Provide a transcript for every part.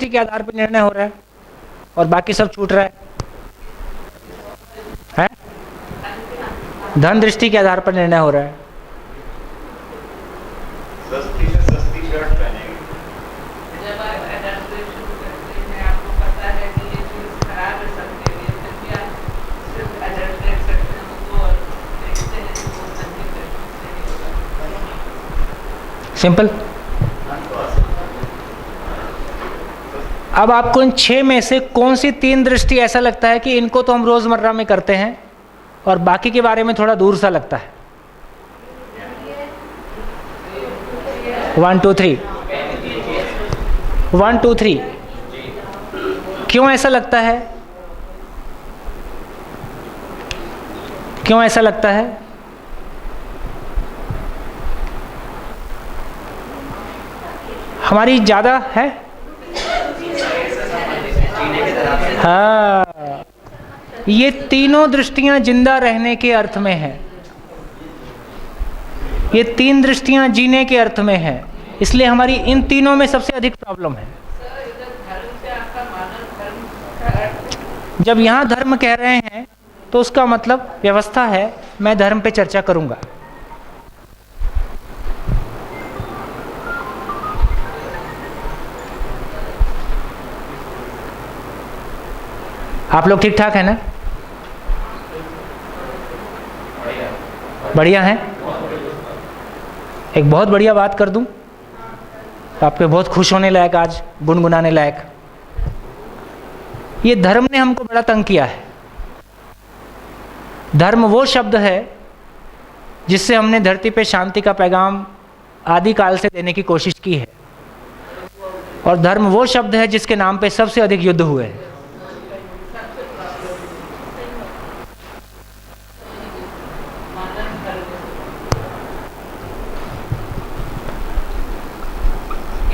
दृष्टि के आधार पर निर्णय हो रहा है और बाकी सब छूट रहा है? धन दृष्टि के आधार पर निर्णय हो रहा है। सस्ती से सस्ती शर्ट पहनेंगे। जब आप एडल्ट्रेशन करते हैं, आपको पता है कि ये चीज खराब है सबके लिए, फिर भी आप सिर्फ एडल्ट्रेट करते हैं उसको और देखते हैं कि वो सही है। सिंपल। अब आपको इन 6 में से कौन सी 3 दृष्टि ऐसा लगता है कि इनको तो हम रोजमर्रा में करते हैं और बाकी के बारे में थोड़ा दूर सा लगता है? 1 2 3 1 2 3 क्यों ऐसा लगता है? क्यों ऐसा लगता है? हमारी ज़्यादा है? हाँ, ये तीनों दृष्टियां जिंदा रहने के अर्थ में है। ये 3 दृष्टियां जीने के अर्थ में है, इसलिए हमारी इन तीनों में सबसे अधिक प्रॉब्लम है। जब यहाँ धर्म कह रहे हैं तो उसका मतलब व्यवस्था है। मैं धर्म पे चर्चा करूंगा। आप लोग ठीक ठाक है ना? बढ़िया है। एक बहुत बढ़िया बात कर दूं, आप पे बहुत खुश होने लायक, आज गुनगुनाने लायक। ये धर्म ने हमको बड़ा तंग किया है। धर्म वो शब्द है जिससे हमने धरती पे शांति का पैगाम आदि काल से देने की कोशिश की है, और धर्म वो शब्द है जिसके नाम पे सबसे अधिक युद्ध हुए हैं।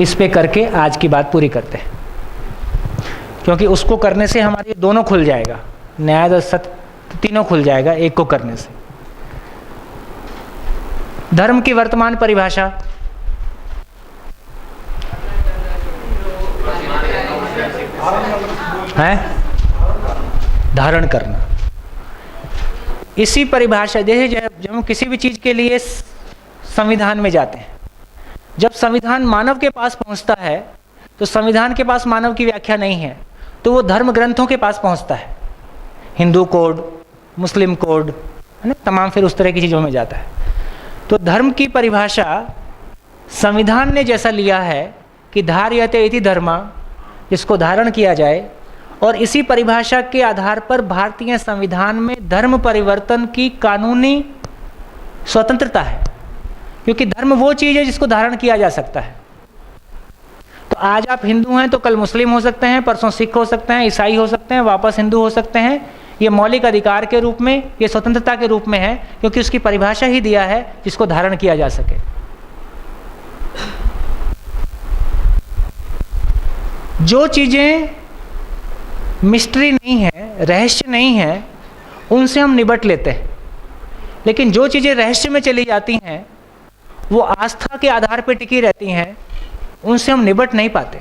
इस पे करके आज की बात पूरी करते हैं, क्योंकि उसको करने से हमारे दोनों खुल जाएगा, न्याय और सत्य तीनों खुल जाएगा एक को करने से। धर्म की वर्तमान परिभाषा है धारण करना। इसी परिभाषा, जैसे जब हम किसी भी चीज के लिए संविधान में जाते हैं, जब संविधान मानव के पास पहुंचता है तो संविधान के पास मानव की व्याख्या नहीं है, तो वो धर्म ग्रंथों के पास पहुंचता है। हिंदू कोड, मुस्लिम कोड, है ना, तमाम फिर उस तरह की चीज़ों में जाता है। तो धर्म की परिभाषा संविधान ने जैसा लिया है कि धार्यते इति धर्मा, जिसको धारण किया जाए, और इसी परिभाषा के आधार पर भारतीय संविधान में धर्म परिवर्तन की कानूनी स्वतंत्रता है, क्योंकि धर्म वो चीज़ है जिसको धारण किया जा सकता है। तो आज आप हिंदू हैं तो कल मुस्लिम हो सकते हैं, परसों सिख हो सकते हैं, ईसाई हो सकते हैं, वापस हिंदू हो सकते हैं। ये मौलिक अधिकार के रूप में, ये स्वतंत्रता के रूप में है, क्योंकि उसकी परिभाषा ही दिया है जिसको धारण किया जा सके। जो चीज़ें मिस्ट्री नहीं है, रहस्य नहीं है, उनसे हम निबट लेते हैं। लेकिन जो चीज़ें रहस्य में चली जाती हैं, वो आस्था के आधार पर टिकी रहती हैं, उनसे हम निबट नहीं पाते।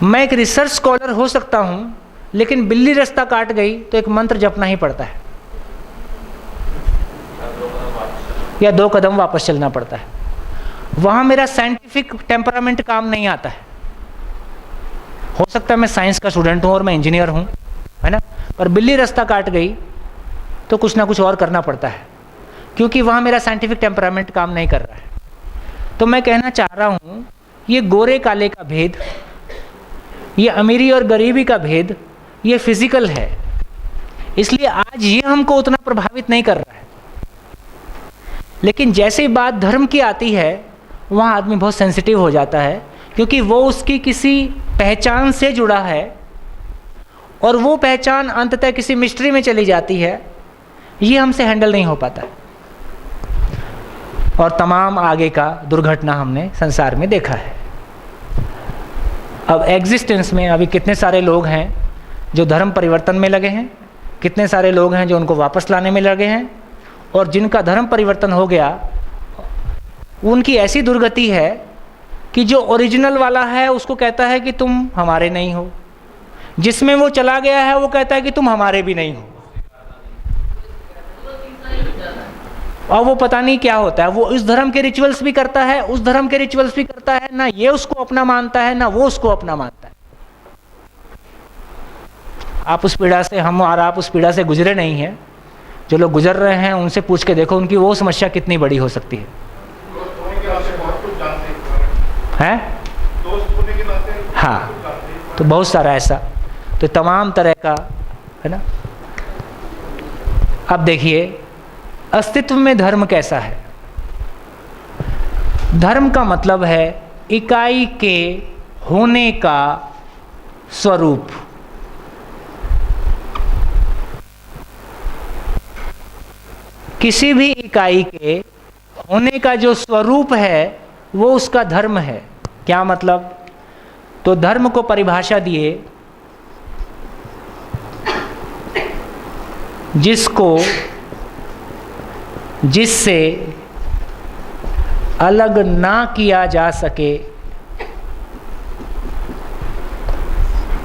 मैं एक रिसर्च स्कॉलर हो सकता हूँ, लेकिन बिल्ली रास्ता काट गई तो एक मंत्र जपना ही पड़ता है, या 2 कदम वापस चलना पड़ता है। वहाँ मेरा साइंटिफिक टेम्परामेंट काम नहीं आता है। हो सकता है मैं साइंस का स्टूडेंट हूँ और मैं इंजीनियर हूँ, है ना, पर बिल्ली रास्ता काट गई तो कुछ ना कुछ और करना पड़ता है, क्योंकि वहाँ मेरा साइंटिफिक टेम्परामेंट काम नहीं कर रहा है। तो मैं कहना चाह रहा हूँ, ये गोरे काले का भेद, ये अमीरी और गरीबी का भेद, ये फिजिकल है, इसलिए आज ये हमको उतना प्रभावित नहीं कर रहा है। लेकिन जैसे ही बात धर्म की आती है, वहाँ आदमी बहुत सेंसिटिव हो जाता है, क्योंकि वो उसकी किसी पहचान से जुड़ा है, और वो पहचान अंततः किसी मिस्ट्री में चली जाती है। ये हमसे हैंडल नहीं हो पाता है, और तमाम आगे का दुर्घटना हमने संसार में देखा है। अब एग्जिस्टेंस में अभी कितने सारे लोग हैं जो धर्म परिवर्तन में लगे हैं, कितने सारे लोग हैं जो उनको वापस लाने में लगे हैं, और जिनका धर्म परिवर्तन हो गया उनकी ऐसी दुर्गति है कि जो ओरिजिनल वाला है उसको कहता है कि तुम हमारे नहीं हो, जिसमें वो चला गया है वो कहता है कि तुम हमारे भी नहीं हो, और वो पता नहीं क्या होता है। वो इस धर्म के रिचुअल्स भी करता है, उस धर्म के रिचुअल्स भी करता है, ना ये उसको अपना मानता है ना वो उसको अपना मानता है। आप उस पीड़ा से, हम और आप उस पीड़ा से गुजरे नहीं हैं। जो लोग गुजर रहे हैं उनसे पूछ के देखो उनकी वो समस्या कितनी बड़ी हो सकती है। हैं? हाँ, तो बहुत सारा ऐसा, तो तमाम तरह का है ना। अब देखिए अस्तित्व में धर्म कैसा है। धर्म का मतलब है इकाई के होने का स्वरूप। किसी भी इकाई के होने का जो स्वरूप है वो उसका धर्म है। क्या मतलब? तो धर्म को परिभाषा दिए जिससे अलग ना किया जा सके,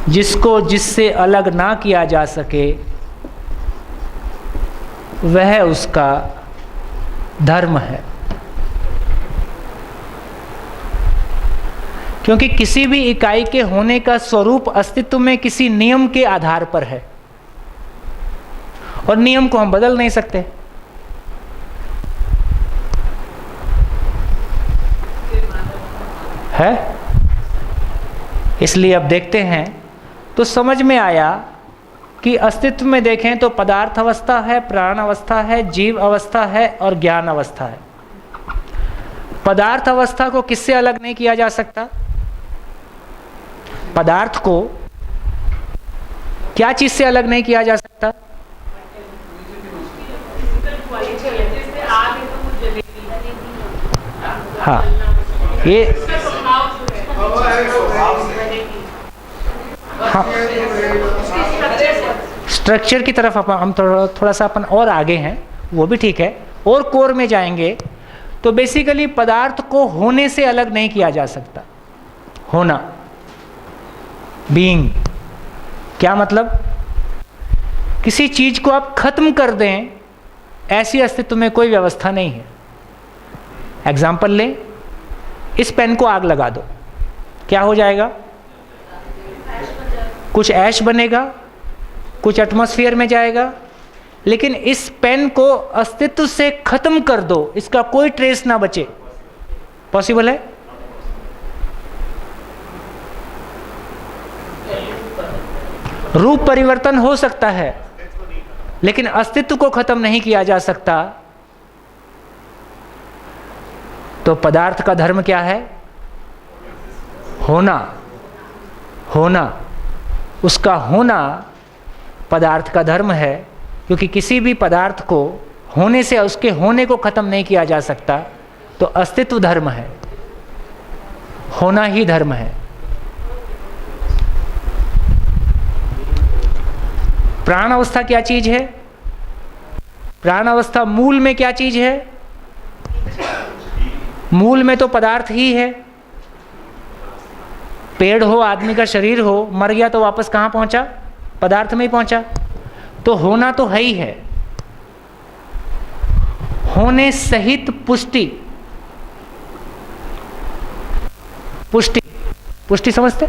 जिससे अलग ना किया जा सके वह उसका धर्म है। क्योंकि किसी भी इकाई के होने का स्वरूप अस्तित्व में किसी नियम के आधार पर है, और नियम को हम बदल नहीं सकते। है, इसलिए अब देखते हैं तो समझ में आया कि अस्तित्व में देखें तो पदार्थ अवस्था है, प्राण अवस्था है, जीव अवस्था है और ज्ञान अवस्था है। पदार्थ अवस्था को किससे अलग नहीं किया जा सकता? पदार्थ को क्या चीज से अलग नहीं किया जा सकता? हाँ, ये हाँ, स्ट्रक्चर की तरफ हम थोड़ा सा अपन और आगे हैं, वो भी ठीक है, और कोर में जाएंगे तो बेसिकली पदार्थ को होने से अलग नहीं किया जा सकता। होना, बीइंग, क्या मतलब? किसी चीज को आप खत्म कर दें, ऐसी अस्तित्व में कोई व्यवस्था नहीं है। एग्जाम्पल लें, इस पेन को आग लगा दो, क्या हो जाएगा? कुछ ऐश बनेगा, कुछ एटमॉस्फेयर में जाएगा, लेकिन इस पेन को अस्तित्व से खत्म कर दो, इसका कोई ट्रेस ना बचे। पॉसिबल है? रूप परिवर्तन हो सकता है, लेकिन अस्तित्व को खत्म नहीं किया जा सकता। तो पदार्थ का धर्म क्या है? होना। होना, उसका होना पदार्थ का धर्म है, क्योंकि किसी भी पदार्थ को होने से उसके होने को खत्म नहीं किया जा सकता। तो अस्तित्व धर्म है, होना ही धर्म है। प्राण अवस्था क्या चीज है? प्राण अवस्था मूल में क्या चीज है? मूल में तो पदार्थ ही है। पेड़ हो, आदमी का शरीर हो, मर गया तो वापस कहाँ पहुंचा? पदार्थ में ही पहुंचा। तो होना तो है ही है। होने सहित पुष्टि, पुष्टि, पुष्टि समझते?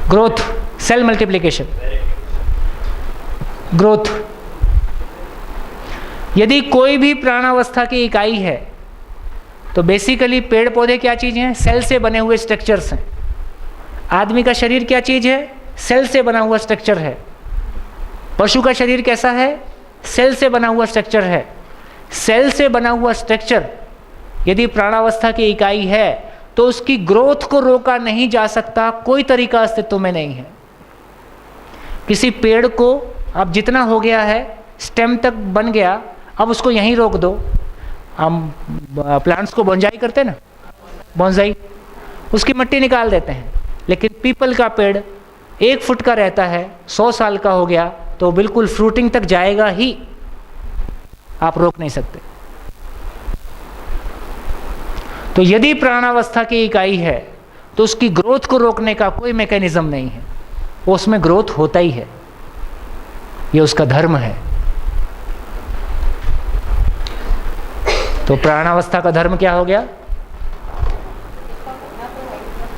Growth, cell multiplication, growth. यदि कोई भी प्राणावस्था की इकाई है तो बेसिकली पेड़ पौधे क्या चीज़ हैं? सेल से बने हुए स्ट्रक्चर्स हैं। आदमी का शरीर क्या चीज़ है? सेल से बना हुआ स्ट्रक्चर है। पशु का शरीर कैसा है? सेल से बना हुआ स्ट्रक्चर है। सेल से बना हुआ स्ट्रक्चर यदि प्राणावस्था की इकाई है तो उसकी ग्रोथ को रोका नहीं जा सकता, कोई तरीका अस्तित्व में नहीं है। किसी पेड़ को अब जितना हो गया है, स्टेम तक बन गया, अब उसको यहीं रोक दो। हम प्लांट्स को बोंजाई करते हैं ना, बोंजाई, उसकी मिट्टी निकाल देते हैं। लेकिन पीपल का पेड़ 1 फुट का रहता है, 100 साल का हो गया तो बिल्कुल फ्रूटिंग तक जाएगा ही, आप रोक नहीं सकते। तो यदि प्राणावस्था की इकाई है तो उसकी ग्रोथ को रोकने का कोई मैकेनिज्म नहीं है, वो उसमें ग्रोथ होता ही है, ये उसका धर्म है। तो प्राणावस्था का धर्म क्या हो गया?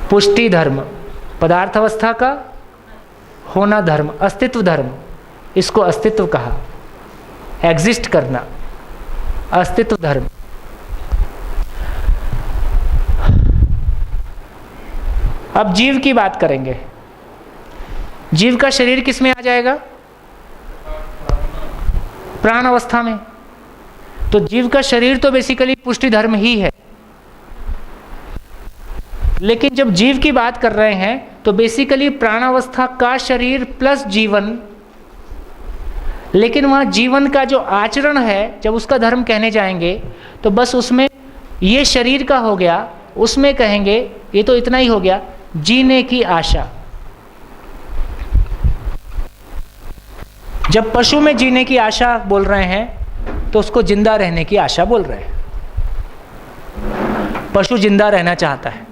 पुष्टि धर्म। पदार्थावस्था का होना धर्म, अस्तित्व धर्म, इसको अस्तित्व कहा, एग्जिस्ट करना, अस्तित्व धर्म। अब जीव की बात करेंगे। जीव का शरीर किस में आ जाएगा? प्राण अवस्था में। तो जीव का शरीर तो बेसिकली पुष्टि धर्म ही है, लेकिन जब जीव की बात कर रहे हैं तो बेसिकली प्राणावस्था का शरीर प्लस जीवन, लेकिन वहाँ जीवन का जो आचरण है, जब उसका धर्म कहने जाएंगे तो बस उसमें ये शरीर का हो गया, उसमें कहेंगे ये तो इतना ही हो गया, जीने की आशा। जब पशु में जीने की आशा बोल रहे हैं तो उसको जिंदा रहने की आशा बोल रहे हैं। पशु जिंदा रहना चाहता है।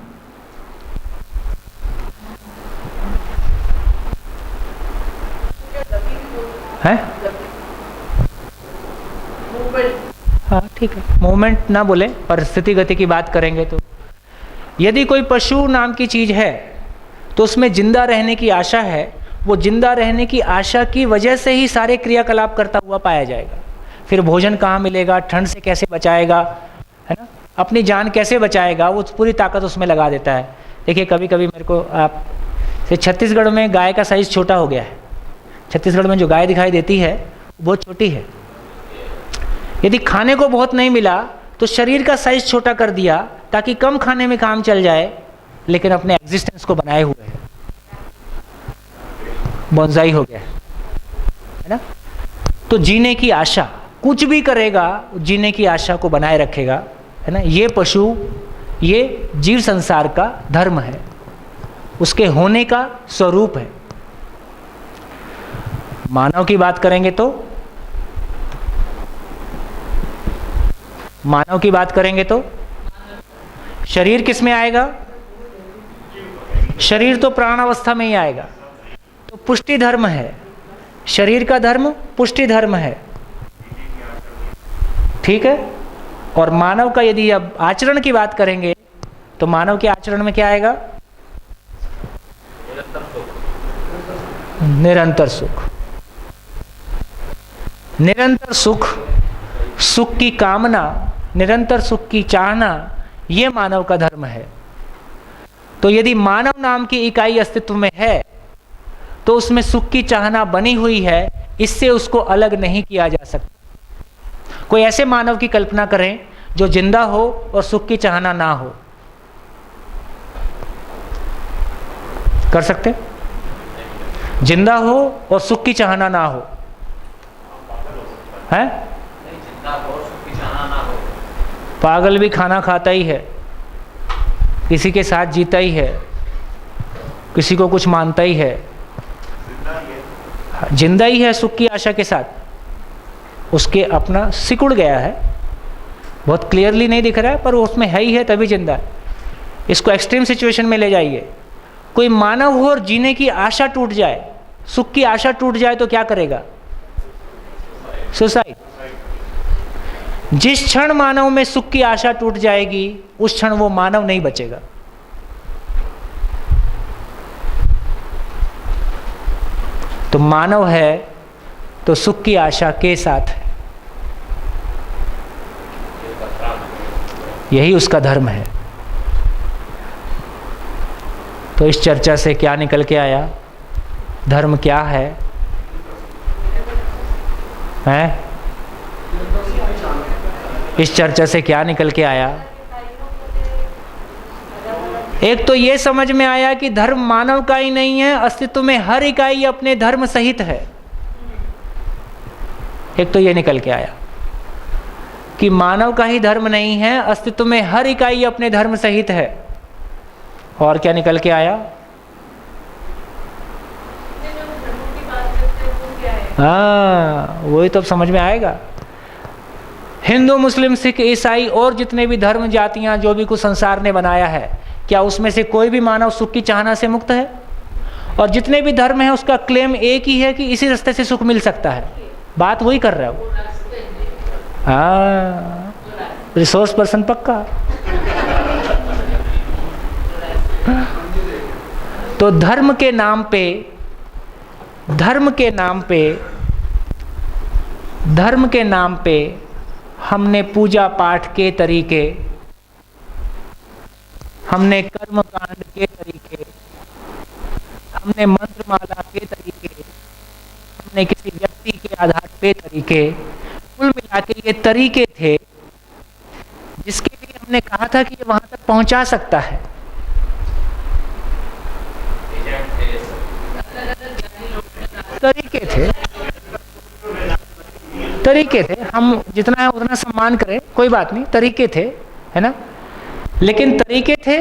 हैं? हाँ ठीक है, मूवमेंट ना बोले, परिस्थिति गति की बात करेंगे तो यदि कोई पशु नाम की चीज है तो उसमें जिंदा रहने की आशा है, वो जिंदा रहने की आशा की वजह से ही सारे क्रियाकलाप करता हुआ पाया जाएगा। फिर भोजन कहाँ मिलेगा, ठंड से कैसे बचाएगा, है ना, अपनी जान कैसे बचाएगा, वो पूरी ताकत उसमें लगा देता है। देखिए कभी कभी मेरे को आप छत्तीसगढ़ में गाय का साइज़ छोटा हो गया है। छत्तीसगढ़ में जो गाय दिखाई देती है बहुत छोटी है। यदि खाने को बहुत नहीं मिला तो शरीर का साइज छोटा कर दिया ताकि कम खाने में काम चल जाए, लेकिन अपने एग्जिस्टेंस को बनाए हुए है। बोनसाई हो गया है ना। तो जीने की आशा, कुछ भी करेगा जीने की आशा को बनाए रखेगा, है ना। ये पशु, ये जीव संसार का धर्म है, उसके होने का स्वरूप है। मानव की बात करेंगे तो शरीर किस में आएगा? शरीर तो प्राणावस्था में ही आएगा। तो पुष्टि धर्म है, शरीर का धर्म पुष्टि धर्म है, ठीक है। और मानव का यदि अब आचरण की बात करेंगे तो मानव के आचरण में क्या आएगा? निरंतर सुख। निरंतर सुख, सुख की कामना, निरंतर सुख की चाहना, ये मानव का धर्म है। तो यदि मानव नाम की इकाई अस्तित्व में है तो उसमें सुख की चाहना बनी हुई है, इससे उसको अलग नहीं किया जा सकता। कोई ऐसे मानव की कल्पना करें जो जिंदा हो और सुख की चाहना ना हो, कर सकते? जिंदा हो और सुख की चाहना ना हो, है? पागल भी खाना खाता ही है, किसी के साथ जीता ही है, किसी को कुछ मानता ही है, जिंदा ही है सुख की आशा के साथ। उसके अपना सिकुड़ गया है, बहुत क्लियरली नहीं दिख रहा है, पर उसमें है ही है, तभी जिंदा है। इसको एक्सट्रीम सिचुएशन में ले जाइए। कोई मानव हो और जीने की आशा टूट जाए, सुख की आशा टूट जाए तो क्या करेगा? सुसाइड। जिस क्षण मानव में सुख की आशा टूट जाएगी उस क्षण वो मानव नहीं बचेगा। तो मानव है तो सुख की आशा के साथ है, यही उसका धर्म है। तो इस चर्चा से क्या निकल के आया? धर्म क्या है? हैं? इस चर्चा से क्या निकल के आया? एक तो ये समझ में आया कि धर्म मानव का ही नहीं है, अस्तित्व में हर इकाई अपने धर्म सहित है। एक तो ये निकल के आया कि मानव का ही धर्म नहीं है, अस्तित्व में हर इकाई अपने धर्म सहित है। और क्या निकल के आया? हाँ, वही तो अब समझ में आएगा। हिंदू, मुस्लिम, सिख, ईसाई और जितने भी धर्म, जातियां, जो भी कुछ संसार ने बनाया है, क्या उसमें से कोई भी मानव सुख की चाहना से मुक्त है? और जितने भी धर्म हैं उसका क्लेम एक ही है कि इसी रास्ते से सुख मिल सकता है। बात वही कर रहा हूँ। हाँ, रिसोर्स पर्सन पक्का। तो धर्म के नाम पे हमने पूजा पाठ के तरीके, हमने कर्म कांड के तरीके, हमने मंत्रमाला के तरीके, हमने किसी व्यक्ति के आधार पे तरीके, कुल मिला के ये तरीके थे जिसके लिए हमने कहा था कि ये वहां तक पहुंचा सकता है। तरीके थे, हम जितना है उतना सम्मान करें, कोई बात नहीं, तरीके थे, है ना। लेकिन तरीके थे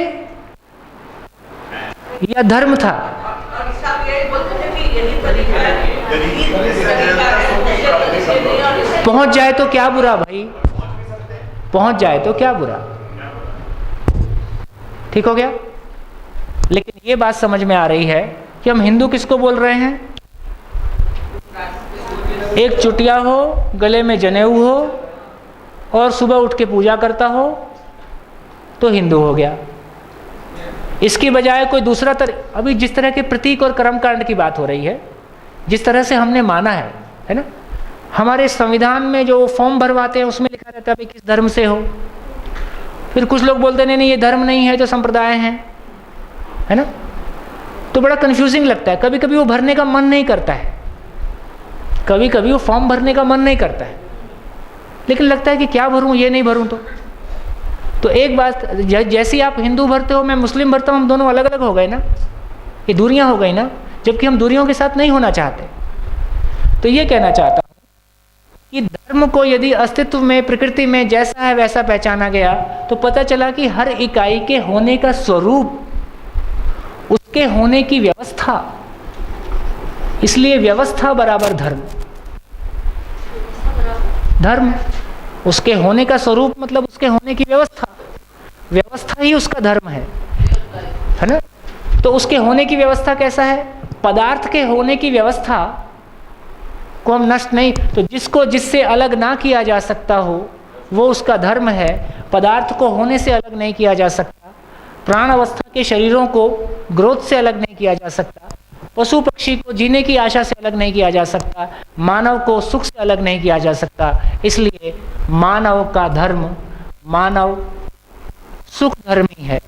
या धर्म था? पहुंच जाए तो क्या बुरा भाई, पहुंच जाए तो क्या बुरा, ठीक हो गया। लेकिन ये बात समझ में आ रही है कि हम हिंदू किसको बोल रहे हैं? एक चुटिया हो, गले में जनेऊ हो और सुबह उठ के पूजा करता हो तो हिंदू हो गया। इसकी बजाय कोई दूसरा अभी जिस तरह के प्रतीक और कर्मकांड की बात हो रही है, जिस तरह से हमने माना है ना, हमारे संविधान में जो फॉर्म भरवाते हैं उसमें लिखा रहता है भाई किस धर्म से हो। फिर कुछ लोग बोलते नहीं नहीं ये धर्म नहीं है तो संप्रदाय है ना। तो बड़ा कंफ्यूजिंग लगता है। कभी कभी वो भरने का मन नहीं करता है, कभी कभी वो फॉर्म भरने का मन नहीं करता है, लेकिन लगता है कि क्या भरूं, ये नहीं भरूं तो एक बात, जैसे आप हिंदू भरते हो, मैं मुस्लिम भरता हूं, हम दोनों अलग अलग हो गए ना, ये दूरियां हो गई ना, जबकि हम दूरियों के साथ नहीं होना चाहते। तो ये कहना चाहता हूं कि धर्म को यदि अस्तित्व में, प्रकृति में जैसा है वैसा पहचाना गया तो पता चला कि हर इकाई के होने का स्वरूप, उसके होने की व्यवस्था, इसलिए व्यवस्था बराबर धर्म। धर्म उसके होने का स्वरूप मतलब उसके होने की व्यवस्था, व्यवस्था ही उसका धर्म है ना। तो उसके होने की व्यवस्था कैसा है? पदार्थ के होने की व्यवस्था को हम नष्ट नहीं, तो जिसको जिससे अलग ना किया जा सकता हो वो उसका धर्म है। पदार्थ को होने से अलग नहीं किया जा सकता, प्राण अवस्था के शरीरों को ग्रोथ से अलग नहीं किया जा सकता, पशु पक्षी को जीने की आशा से अलग नहीं किया जा सकता, मानव को सुख से अलग नहीं किया जा सकता। इसलिए मानव का धर्म, मानव सुख धर्मी है।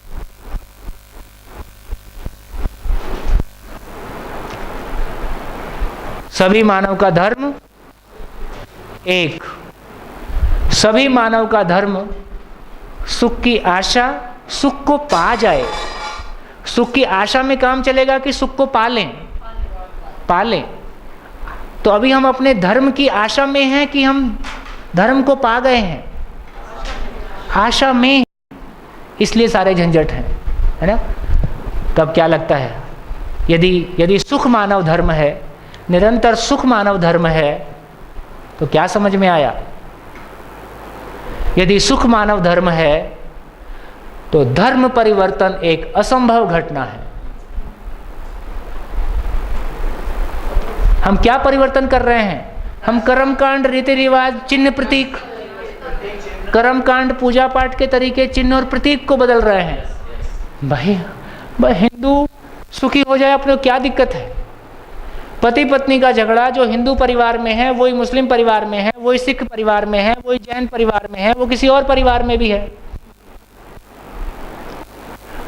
सभी मानव का धर्म एक, सभी मानव का धर्म सुख की आशा, सुख को पा जाए। सुख की आशा में काम चलेगा कि सुख को पालें। तो अभी हम अपने धर्म की आशा में हैं कि हम धर्म को पा गए हैं? आशा में, इसलिए सारे झंझट हैं, है ना। तब क्या लगता है, यदि सुख मानव धर्म है, निरंतर सुख मानव धर्म है, तो क्या समझ में आया? यदि सुख मानव धर्म है तो धर्म परिवर्तन एक असंभव घटना है। हम क्या परिवर्तन कर रहे हैं? हम कर्मकांड, रीति रिवाज, चिन्ह प्रतीक, कर्मकांड, पूजा पाठ के तरीके, चिन्ह और प्रतीक को बदल रहे हैं। भाई हिंदू सुखी हो जाए, अपने क्या दिक्कत है? पति पत्नी का झगड़ा जो हिंदू परिवार में है वही मुस्लिम परिवार में है, वही सिख परिवार में है, वही जैन परिवार में है, वो किसी और परिवार में भी है।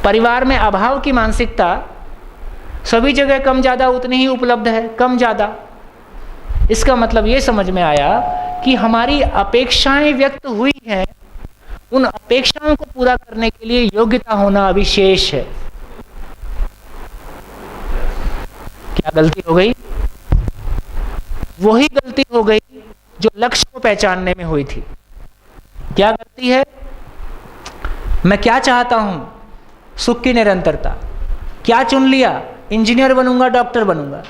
परिवार में अभाव की मानसिकता सभी जगह कम ज़्यादा उतनी ही उपलब्ध है, कम ज़्यादा। इसका मतलब ये समझ में आया कि हमारी अपेक्षाएं व्यक्त हुई हैं, उन अपेक्षाओं को पूरा करने के लिए योग्यता होना अभी शेष है। क्या गलती हो गई? वही गलती हो गई जो लक्ष्य को पहचानने में हुई थी। क्या गलती है? मैं क्या चाहता हूं? सुख की निरंतरता। क्या चुन लिया? इंजीनियर बनूंगा, डॉक्टर बनूंगा।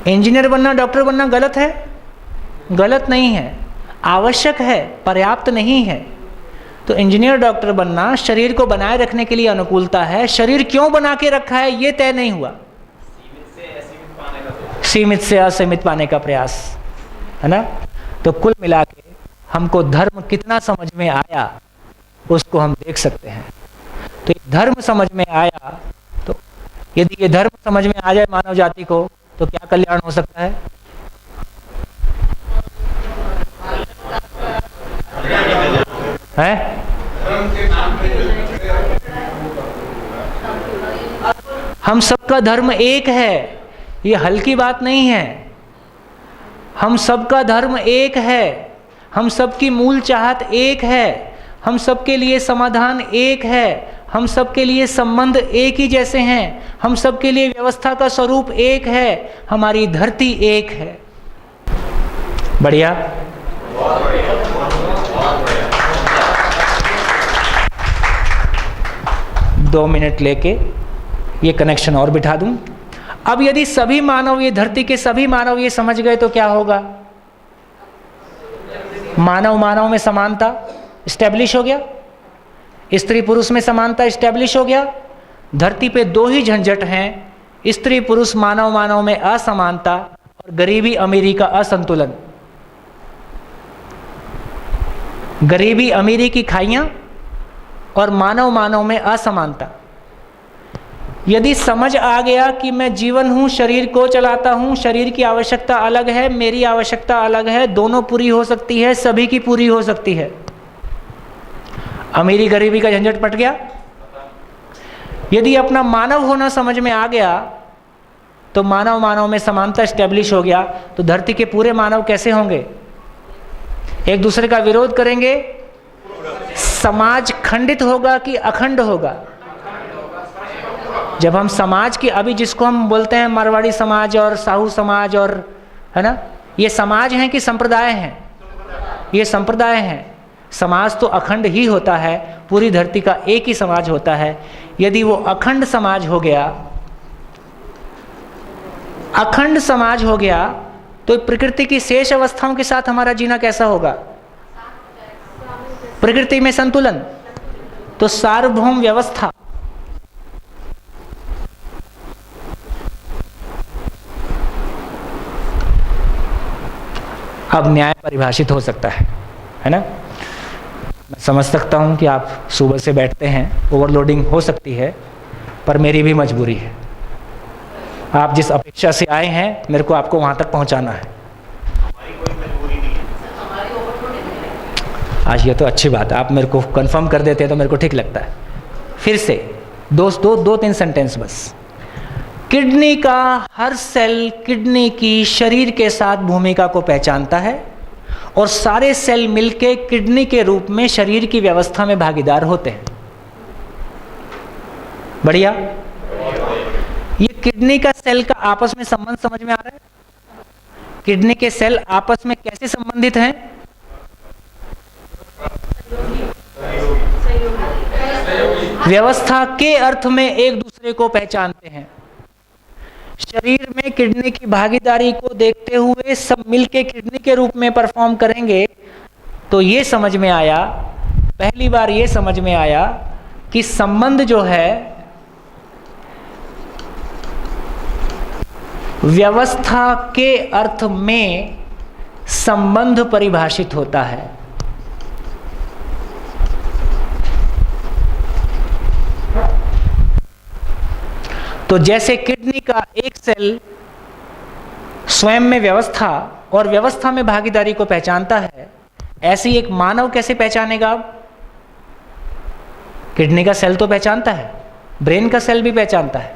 इंजीनियर बनना, डॉक्टर बनना गलत है? गलत नहीं है। आवश्यक है, पर्याप्त नहीं है। तो इंजीनियर डॉक्टर बनना शरीर को बनाए रखने के लिए अनुकूलता है। शरीर क्यों बना के रखा है ये तय नहीं हुआ। सीमित से असीमित पाने का प्रयास, है ना। तो कुल मिला के हमको धर्म कितना समझ में आया उसको हम देख सकते हैं। तो ये धर्म समझ में आया, तो यदि ये धर्म समझ में आ जाए मानव जाति को तो क्या कल्याण हो सकता है? है? हम सबका धर्म एक है, ये हल्की बात नहीं है। हम सबका धर्म एक है, हम सबकी मूल चाहत एक है, हम सबके लिए समाधान एक है, हम सबके लिए संबंध एक ही जैसे हैं, हम सबके लिए व्यवस्था का स्वरूप एक है, हमारी धरती एक है। बढ़िया। 2 मिनट लेके ये कनेक्शन और बिठा दूं। अब यदि सभी मानव, ये धरती के सभी मानव ये समझ गए तो क्या होगा? मानव मानव में समानता इस्टेब्लिश हो गया, स्त्री पुरुष में समानता इस्टेब्लिश हो गया। धरती पे 2 ही झंझट हैं, स्त्री पुरुष मानव मानव में असमानता और गरीबी अमीरी का असंतुलन। गरीबी अमीरी की खाइयां और मानव मानव में असमानता। यदि समझ आ गया कि मैं जीवन हूं, शरीर को चलाता हूं, शरीर की आवश्यकता अलग है, मेरी आवश्यकता अलग है, दोनों पूरी हो सकती है, सभी की पूरी हो सकती है, अमीरी गरीबी का झंझट पट गया। यदि अपना मानव होना समझ में आ गया तो मानव मानव में समानता स्टैब्लिश हो गया। तो धरती के पूरे मानव कैसे होंगे? एक दूसरे का विरोध करेंगे, समाज खंडित होगा कि अखंड होगा? जब हम समाज की, अभी जिसको हम बोलते हैं मारवाड़ी समाज और साहू समाज और, है ना, ये समाज हैं कि संप्रदाय हैं? ये संप्रदाय हैं। समाज तो अखंड ही होता है, पूरी धरती का एक ही समाज होता है। यदि वो अखंड समाज हो गया, अखंड समाज हो गया, तो प्रकृति की शेष अवस्थाओं के साथ हमारा जीना कैसा होगा? प्रकृति में संतुलन, तो सार्वभौम व्यवस्था। अब न्याय परिभाषित हो सकता है ना। मैं समझ सकता हूं कि आप सुबह से बैठते हैं, ओवरलोडिंग हो सकती है, पर मेरी भी मजबूरी है। आप जिस अपेक्षा से आए हैं, मेरे को आपको वहां तक पहुंचाना है। हमारी कोई मजबूरी नहीं है। आज ये तो अच्छी बात है, आप मेरे को कंफर्म कर देते हैं तो मेरे को ठीक लगता है। फिर से दो तीन सेंटेंस बस। किडनी का हर सेल किडनी की शरीर के साथ भूमिका को पहचानता है और सारे सेल मिलके किडनी के रूप में शरीर की व्यवस्था में भागीदार होते हैं। बढ़िया। ये किडनी का सेल का आपस में संबंध समझ में आ रहा है? किडनी के सेल आपस में कैसे संबंधित हैं? व्यवस्था के अर्थ में एक दूसरे को पहचानते हैं। शरीर में किडनी की भागीदारी को देखते हुए सब मिलके किडनी के रूप में परफॉर्म करेंगे। तो ये समझ में आया, पहली बार ये समझ में आया कि संबंध जो है व्यवस्था के अर्थ में संबंध परिभाषित होता है। तो जैसे किडनी का एक सेल स्वयं में व्यवस्था और व्यवस्था में भागीदारी को पहचानता है, ऐसे ही एक मानव कैसे पहचानेगा? किडनी का सेल तो पहचानता है, ब्रेन का सेल भी पहचानता है,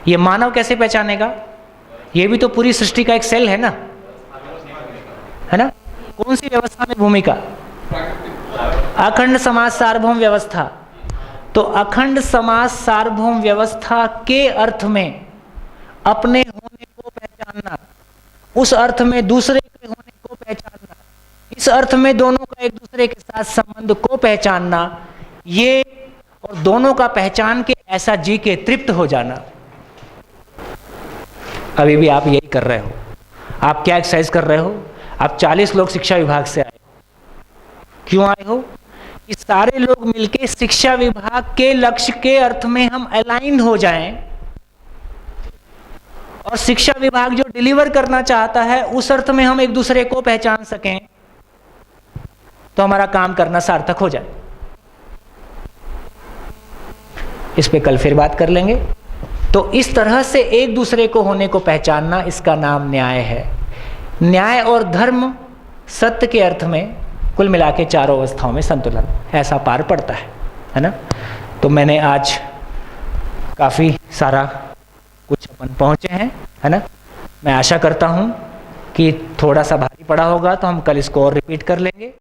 ये मानव कैसे पहचानेगा? ये भी तो पूरी सृष्टि का एक सेल है ना, है ना। कौन सी व्यवस्था में भूमिका? अखंड समाज सार्वभौम व्यवस्था। तो अखंड समाज सार्वभौम व्यवस्था के अर्थ में अपने होने को पहचानना, उस अर्थ में दूसरे के होने को पहचानना, इस अर्थ में दोनों का एक दूसरे के साथ संबंध को पहचानना, ये और दोनों का पहचान के ऐसा जी के तृप्त हो जाना। अभी भी आप यही कर रहे हो। आप क्या एक्सरसाइज कर रहे हो? आप 40 लोग शिक्षा विभाग से आए हो। क्यों आए हो? कि सारे लोग मिलके शिक्षा विभाग के लक्ष्य के अर्थ में हम अलाइन हो जाएं और शिक्षा विभाग जो डिलीवर करना चाहता है उस अर्थ में हम एक दूसरे को पहचान सकें, तो हमारा काम करना सार्थक हो जाए। इस पे कल फिर बात कर लेंगे। तो इस तरह से एक दूसरे को होने को पहचानना, इसका नाम न्याय है। न्याय और धर्म सत्य के अर्थ में कुल मिला के चारों अवस्थाओं में संतुलन ऐसा पार पड़ता है ना। तो मैंने आज काफ़ी सारा कुछ अपन पहुँचे हैं, है ना। मैं आशा करता हूँ कि थोड़ा सा भारी पड़ा होगा तो हम कल इसको और रिपीट कर लेंगे।